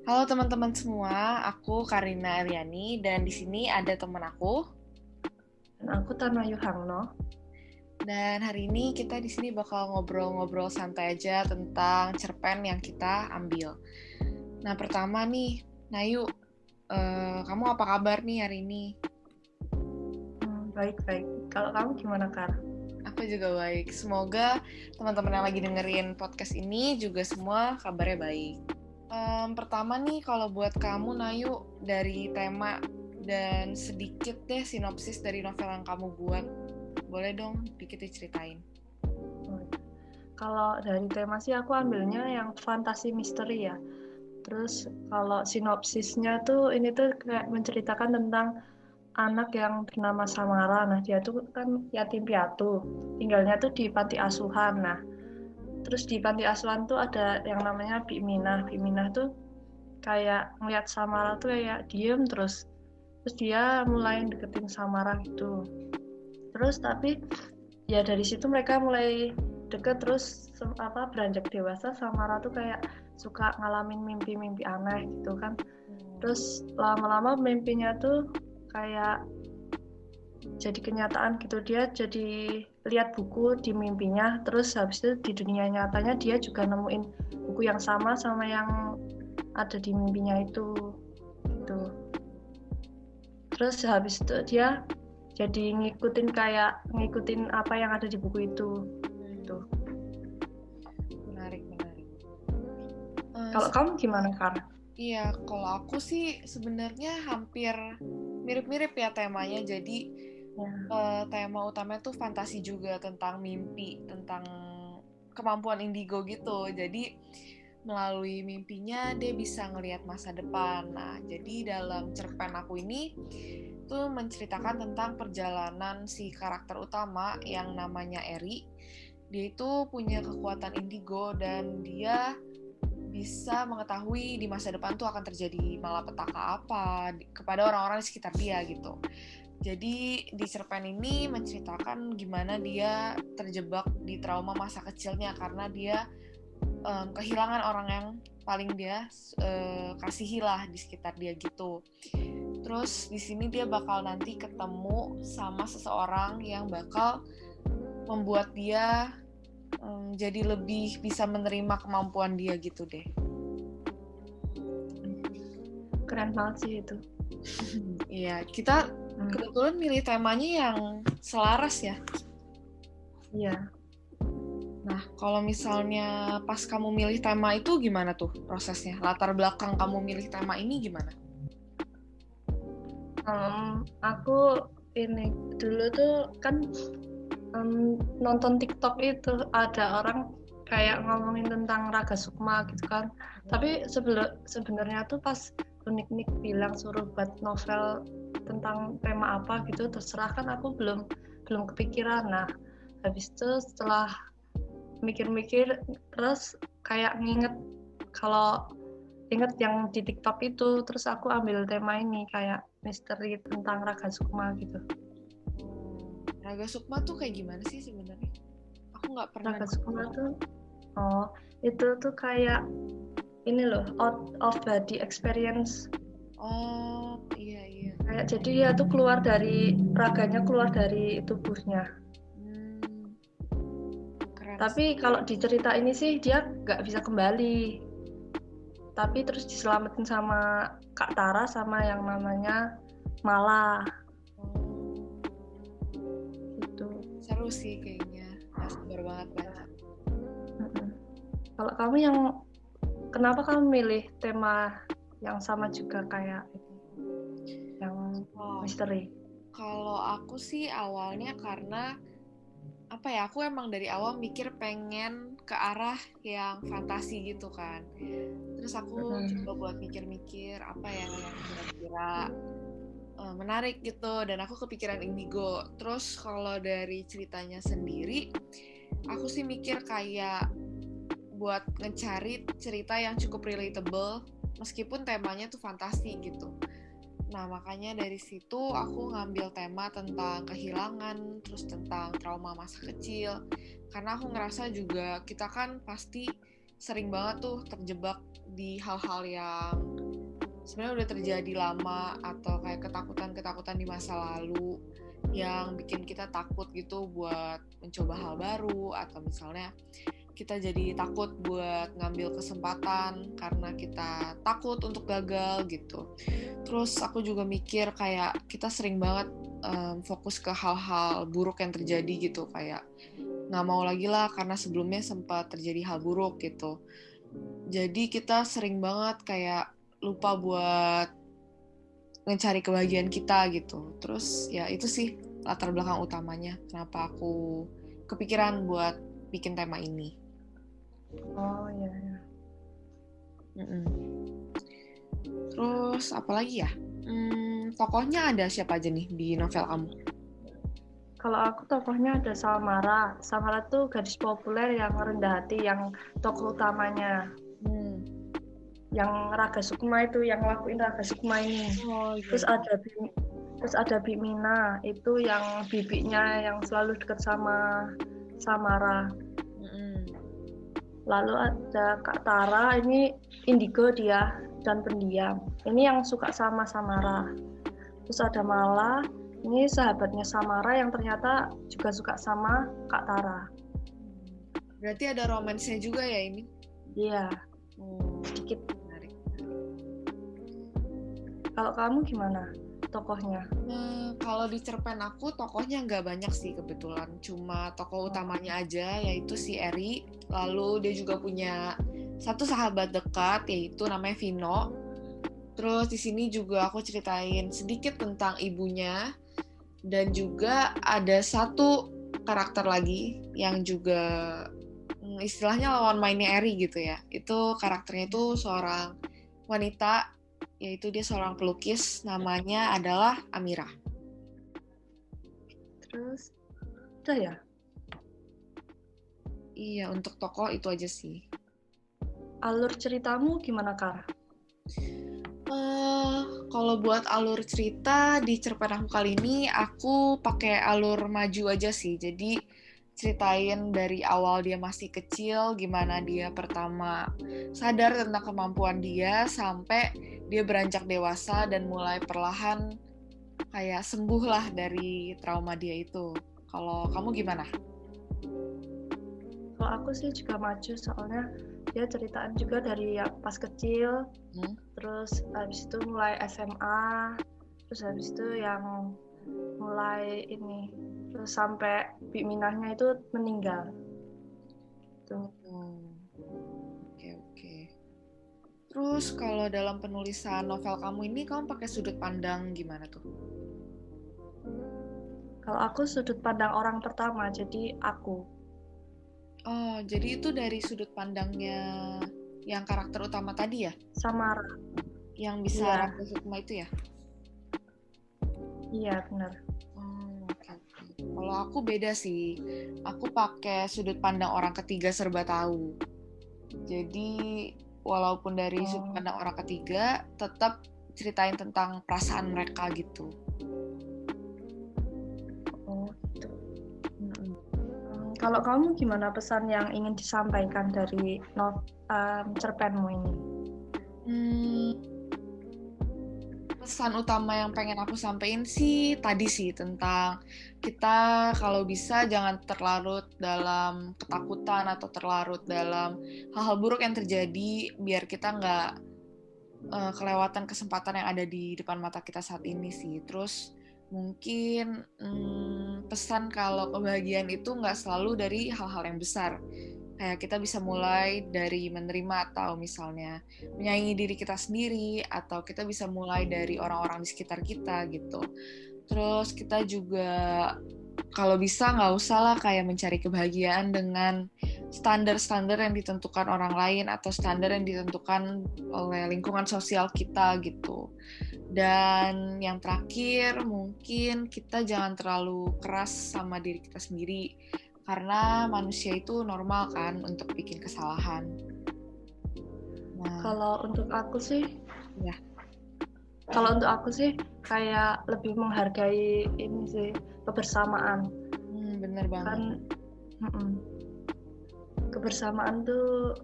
Halo teman-teman semua, aku Karina Eliani dan di sini ada teman aku. Dan aku Tana Yuhangno. Dan hari ini kita di sini bakal ngobrol-ngobrol santai aja tentang cerpen yang kita ambil. Nah, pertama nih, Nayu, kamu apa kabar nih hari ini? Baik-baik. Kalau kamu gimana, Kar? Aku juga baik. Semoga teman-teman yang lagi dengerin podcast ini juga semua kabarnya baik. Pertama nih, kalau buat kamu, Nayu, dari tema dan sedikit deh sinopsis dari novel yang kamu buat. Boleh dong dikit diceritain. Kalau dari tema sih aku ambilnya yang fantasi misteri ya. Terus kalau sinopsisnya tuh ini tuh kayak menceritakan tentang anak yang bernama Samara. Nah, dia tuh kan yatim piatu. Tinggalnya tuh di panti asuhan. Nah, terus di panti asuhan tuh ada yang namanya Bik Minah. Bik Minah tuh kayak ngeliat Samara tuh kayak diem terus. Terus dia mulai deketin Samara gitu. Terus tapi ya dari situ mereka mulai deket terus beranjak dewasa Samara tuh kayak suka ngalamin mimpi-mimpi aneh gitu kan. Terus lama-lama mimpinya tuh kayak jadi kenyataan gitu. Dia jadi lihat buku di mimpinya, terus habis itu di dunia nyatanya dia juga nemuin buku yang sama yang ada di mimpinya itu gitu. Terus habis itu dia jadi ngikutin apa yang ada di buku itu gitu. Menarik. Kalau kamu gimana, Kar? Iya, kalau aku sih sebenarnya hampir mirip-mirip ya temanya. Jadi tema utamanya tuh fantasi juga tentang mimpi, tentang kemampuan indigo gitu. Jadi melalui mimpinya dia bisa ngelihat masa depan. Nah, jadi dalam cerpen aku ini tuh menceritakan tentang perjalanan si karakter utama yang namanya Eri. Dia itu punya kekuatan indigo dan dia bisa mengetahui di masa depan tuh akan terjadi malapetaka apa kepada orang-orang di sekitar dia gitu. Jadi di cerpen ini menceritakan gimana dia terjebak di trauma masa kecilnya karena dia kehilangan orang yang paling dia kasihilah di sekitar dia gitu. Terus di sini dia bakal nanti ketemu sama seseorang yang bakal membuat dia jadi lebih bisa menerima kemampuan dia gitu deh. Keren banget sih itu. Iya, kita kebetulan milih temanya yang selaras ya. Iya. Nah, kalau misalnya pas kamu milih tema itu gimana tuh prosesnya? Latar belakang kamu milih tema ini gimana? Aku ini dulu tuh kan nonton TikTok itu ada orang kayak ngomongin tentang Raga Sukma gitu kan. Tapi sebenarnya tuh pas unik-unik bilang suruh buat novel tentang tema apa gitu, terserah kan aku belum kepikiran. Nah, habis itu setelah mikir-mikir terus kayak kalau inget yang di TikTok itu, terus aku ambil tema ini kayak misteri tentang Raga Sukma gitu. Raga Sukma tuh kayak gimana sih sebenarnya? Aku nggak pernah. Raga Sukma tuh, itu tuh kayak ini loh, out of body experience. Oh, iya. Kayak jadi ya tuh raganya keluar dari tubuhnya. Keren Tapi sih. kalau di cerita ini sih dia nggak bisa kembali. Tapi terus diselamatin sama Kak Tara sama yang namanya Mala. Gitu. Seru sih kayaknya. Gak sabar banget baca. Kalau kamu kenapa kamu milih tema yang sama juga kayak yang misteri? Kalau aku sih awalnya karena apa ya, aku emang dari awal mikir pengen ke arah yang fantasi gitu kan. Terus aku coba buat mikir-mikir apa ya yang kira-kira menarik gitu, dan aku kepikiran indigo. Terus kalau dari ceritanya sendiri, aku sih mikir kayak buat ngecari cerita yang cukup relatable meskipun temanya tuh fantasi gitu. Nah, makanya dari situ aku ngambil tema tentang kehilangan, terus tentang trauma masa kecil. Karena aku ngerasa juga kita kan pasti sering banget tuh terjebak di hal-hal yang sebenarnya udah terjadi lama, atau kayak ketakutan-ketakutan di masa lalu yang bikin kita takut gitu buat mencoba hal baru, atau misalnya kita jadi takut buat ngambil kesempatan karena kita takut untuk gagal gitu. Terus aku juga mikir kayak kita sering banget fokus ke hal-hal buruk yang terjadi gitu, kayak nggak mau lagi lah karena sebelumnya sempat terjadi hal buruk gitu. Jadi kita sering banget kayak lupa buat mencari kebahagiaan kita gitu. Terus ya itu sih latar belakang utamanya kenapa aku kepikiran buat bikin tema ini. Oh iya. Terus apa lagi ya? Tokohnya ada siapa aja nih di novel kamu? Kalau aku tokohnya ada Samara. Samara tuh gadis populer yang rendah hati, yang tokoh utamanya. Yang Raga Sukma itu, yang ngelakuin Raga Sukma ini. Oh, iya. Terus ada Bimina, itu yang bibinya yang selalu dekat sama Samara. Lalu ada Kak Tara, ini indigo dia dan pendiam. Ini yang suka sama Samara. Terus ada Mala, ini sahabatnya Samara yang ternyata juga suka sama Kak Tara. Berarti ada romansnya juga ya ini? Iya. Sedikit. Menarik. Kalau kamu gimana tokohnya? Kalau di cerpen aku tokohnya nggak banyak sih kebetulan, cuma tokoh utamanya aja, yaitu si Eri. Lalu dia juga punya satu sahabat dekat, yaitu namanya Vino. Terus di sini juga aku ceritain sedikit tentang ibunya, dan juga ada satu karakter lagi yang juga istilahnya lawan mainnya Eri gitu ya. Itu karakternya itu seorang wanita, yaitu dia seorang pelukis, namanya adalah Amira. Terus udah ya? Iya, untuk tokoh itu aja sih. Alur ceritamu gimana, Kak? Kalau buat alur cerita di cerpen aku kali ini, aku pakai alur maju aja sih. Jadi ceritain dari awal dia masih kecil, gimana dia pertama sadar tentang kemampuan dia, sampai dia beranjak dewasa dan mulai perlahan kayak sembuh lah dari trauma dia itu. Kalau kamu gimana? Kalau aku sih juga maju, soalnya dia ceritaan juga dari pas kecil, terus habis itu mulai SMA, terus habis itu yang mulai ini, terus sampai Biminahnya itu meninggal. Tuh. Oke. Terus kalau dalam penulisan novel kamu ini, kamu pakai sudut pandang gimana tuh? Kalau aku sudut pandang orang pertama, jadi aku. Oh, jadi itu dari sudut pandangnya yang karakter utama tadi ya? Samara. Yang bisa Raga Sukma itu ya? Iya, benar. Okay. Kalau aku beda sih. Aku pakai sudut pandang orang ketiga serba tahu. Jadi, walaupun dari sudut pandang orang ketiga, tetap ceritain tentang perasaan mereka gitu. Kalau kamu gimana pesan yang ingin disampaikan dari cerpenmu ini? Pesan utama yang pengen aku sampaikan sih tadi sih tentang kita kalau bisa jangan terlarut dalam ketakutan atau terlarut dalam hal-hal buruk yang terjadi, biar kita nggak kelewatan kesempatan yang ada di depan mata kita saat ini sih. Terus mungkin pesan kalau kebahagiaan itu nggak selalu dari hal-hal yang besar. Kayak kita bisa mulai dari menerima atau misalnya menyayangi diri kita sendiri, atau kita bisa mulai dari orang-orang di sekitar kita gitu. Terus kita juga kalau bisa nggak usah lah kayak mencari kebahagiaan dengan standar-standar yang ditentukan orang lain atau standar yang ditentukan oleh lingkungan sosial kita gitu. Dan yang terakhir, mungkin kita jangan terlalu keras sama diri kita sendiri, karena manusia itu normal kan untuk bikin kesalahan. Nah, kalau untuk aku sih kayak lebih menghargai ini sih, kebersamaan. Bener banget. Kebersamaan tuh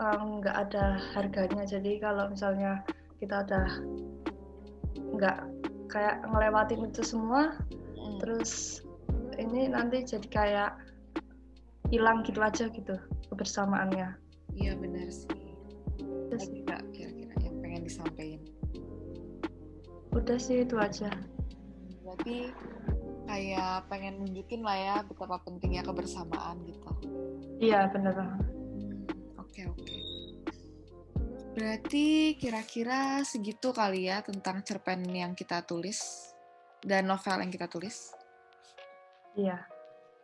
nggak ada harganya. Jadi kalau misalnya kita udah nggak kayak ngelewatin itu semua, terus ini nanti jadi kayak hilang gitu aja gitu kebersamaannya. Iya benar sih. Ada nggak kira-kira yang pengen disampaikan? Udah sih itu aja. Berarti kayak pengen nunjukin lah ya betapa pentingnya kebersamaan gitu. Iya bener banget. Oke. Berarti kira-kira segitu kali ya tentang cerpen yang kita tulis dan novel yang kita tulis. Iya.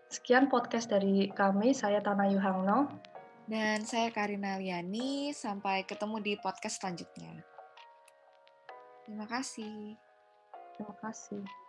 Sekian podcast dari kami, saya Tana Yuhangno. Dan saya Karina Liani, sampai ketemu di podcast selanjutnya. Terima kasih. Terima kasih.